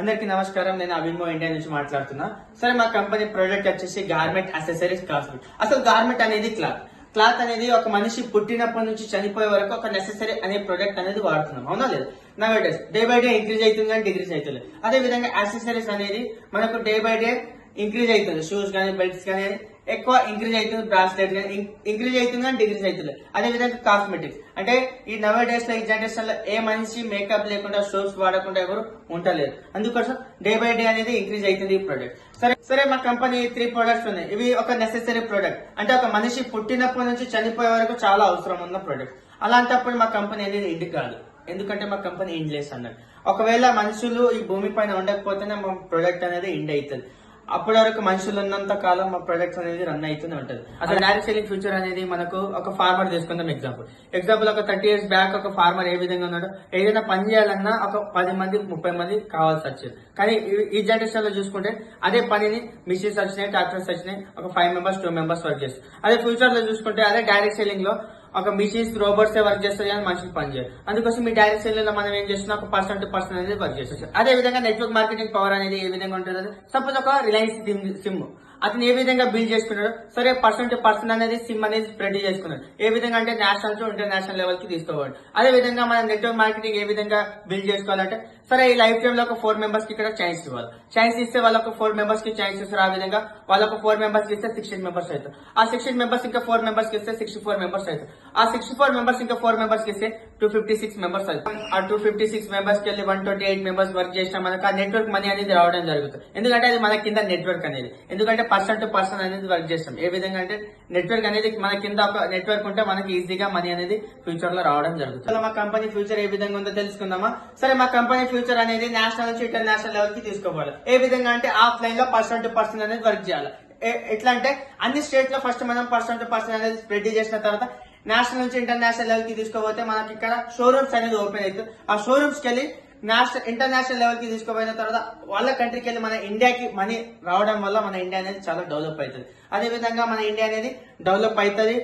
అందరికీ నమస్కారం. నేను అభిమో ఇండియా నుంచి మాట్లాడుతున్నా. సరే, మా కంపెనీ ప్రోడక్ట్ వచ్చేసి గార్మెంట్ అసెసరీస్ కాస్మెటిక్. అసలు గార్మెంట్ అనేది క్లాత్ అనేది ఒక మనిషి పుట్టినప్పటి నుంచి చనిపోయే వరకు ఒక నెసెసరీ అనే ప్రోడక్ట్ అనేది వాడుతున్నాం, అవునా లేదు? Nowadays day by day increase అవుతుంది కానీ డిక్రీజ్ అవుతుంది. అదే విధంగా యాక్సెసరీస్ అనేది మనకు డే బై డే ఇంక్రీజ్ అవుతుంది. షూస్ కానీ బెల్ట్స్ కానీ ఎక్కువ ఇంక్రీజ్ అవుతుంది, బ్రాస్లెట్ కానీ ఇంక్రీజ్ అవుతుంది కానీ డిక్రీజ్ అవుతుంది. అదే విధంగా కాస్మెటిక్స్ అంటే ఈ నవే డేస్ లో, ఈ జనరేషన్ లో ఏ మనిషి మేకప్ లేకుండా షోప్స్ వాడకుండా ఎవరు ఉండలేరు. అందుకోసం డే బై డే అనేది ఇంక్రీజ్ అవుతుంది ఈ ప్రోడక్ట్. సరే మా కంపెనీ 3 ప్రొడక్ట్స్ ఉన్నాయి. ఇవి ఒక నెసెసరీ ప్రోడక్ట్, అంటే ఒక మనిషి పుట్టినప్పటి నుంచి చనిపోయే వరకు చాలా అవసరం ఉన్న ప్రోడక్ట్. అలాంటప్పుడు మా కంపెనీ అనేది ఇంటికి కాదు, ఎందుకంటే మా కంపెనీ ఇండ్లెస్ అన్నది. ఒకవేళ మనుషులు ఈ భూమి పైన ఉండకపోతేనే మా ప్రొడక్ట్ అనేది ఎండ్ అవుతుంది. అప్పటి వరకు మనుషులు ఉన్నంత కాలం మా ప్రొడక్ట్స్ అనేది రన్ అవుతూనే ఉంటది. అసలు డైరెక్ట్ సెల్లింగ్ ఫ్యూచర్ అనేది మనకు ఒక ఫార్మర్ తీసుకుందాం. ఎగ్జాంపుల్ ఒక 30 years బ్యాక్ ఒక ఫార్మర్ ఏ విధంగా ఉన్నాడు, ఏదైనా పని చేయాలన్నా ఒక 10 మంది 30 మంది కావాల్సి వచ్చేది. కానీ ఈ జనరేషన్ లో చూసుకుంటే అదే పనిని మిషన్స్ వచ్చినాయి, ట్రాక్టర్స్ వచ్చినాయి, ఒక 5 members 2 members వర్క్ చేస్తారు. అదే ఫ్యూచర్ లో చూసుకుంటే అదే డైరెక్ట్ సెల్లింగ్ లో ఒక మిషన్స్ రోబోట్స్ వర్క్ చేస్తారు కానీ మనుషులు పని చేయరు. అందుకోసం ఈ డైరెక్ట్ సెల్లింగ్ లో మనం ఏం చేస్తున్నాం, ఒక పర్సన్ టు పర్సన్ అనేది వర్క్ చేస్తారు. అదే విధంగా నెట్వర్క్ మార్కెటింగ్ పవర్ అనేది ఏ విధంగా ఉంటుంది, సపోజ్ ఒక రిలయన్స్ సిమ్ అతను ఏ విధంగా బిల్డ్ చేసుకున్నాడు. సరే, పర్సన్ టు పర్సన్ అనేది సిమ్ అనేది స్ప్రెడ్ చేసుకున్నాడు. ఏ విధంగా అంటే నేషనల్ టు ఇంటర్నేషనల్ లెవెల్ కి తీసుకోవాలి. అదే విధంగా మనం నెట్వర్క్ మార్కెటింగ్ ఏ విధంగా బిల్డ్ చేసుకోవాలంటే, సరే ఈ లైఫ్ టైమ్ లో ఒక 4 members కి ఇక్కడ ఛాన్స్ ఇవ్వాలి. ఛాన్స్ ఇస్తే వాళ్ళకు 4 members కి ఛాన్స్ ఇస్తారు. ఆ విధంగా వాళ్ళకు 4 members కి ఇస్తే 16 members అవుతారు. ఆ 16 members ఇంకా 4 members కి ఇస్తే 64 members అవుతారు. ఆ 64 members ఇంకా 4 members కి ఇస్తే 256 members అవుతారు. ఆ 256 members కి వెళ్ళి 128 members వర్క్ చేసినా మనకు ఆ నెట్వర్క్ మనీ అనేది రావడం జరుగుతుంది. ఎందుకంటే అది మన కింద నెట్వర్క్ అనేది, ఎందుకంటే పర్సన్ టు పర్సన్ అనేది వర్క్ చేస్తాం. ఏ విధంగా అంటే నెట్వర్క్ అనేది మన కింద ఒక నెట్వర్క్ ఉంటే మనకి ఈజీగా మనీ అనేది ఫ్యూచర్ లో రావడం జరుగుతుంది. మా కంపెనీ ఫ్యూచర్ ఏ విధంగా ఉందో తెలుసుకుందామా? సరే, మా కంపెనీ ఫ్యూచర్ అనేది నేషనల్ నుంచి ఇంటర్నేషనల్ లెవెల్ కి తీసుకోవాలి. ఏ విధంగా అంటే ఆఫ్లైన్ లో పర్సన్ టు పర్సన్ అనేది వర్క్ చేయాలి. ఎట్లా అంటే అన్ని స్టేట్ లో ఫస్ట్ మనం పర్సన్ టు పర్సన్ అనేది స్ప్రెడ్ చేసిన తర్వాత నేషనల్ నుంచి ఇంటర్నేషనల్ లెవెల్ కి తీసుకోపోతే మనకి ఇక్కడ షోరూమ్స్ అనేది ఓపెన్ అవుతుంది. ఆ షోరూమ్స్ కి వెళ్ళి ఇంటర్నేషనల్ లెవెల్ కి తీసుకుపోయిన తర్వాత వాళ్ళ కంట్రీకి వెళ్ళి మన ఇండియాకి మనీ రావడం వల్ల మన ఇండియా అనేది చాలా డెవలప్ అవుతుంది. అదే విధంగా మన ఇండియా అనేది డెవలప్ అవుతుంది.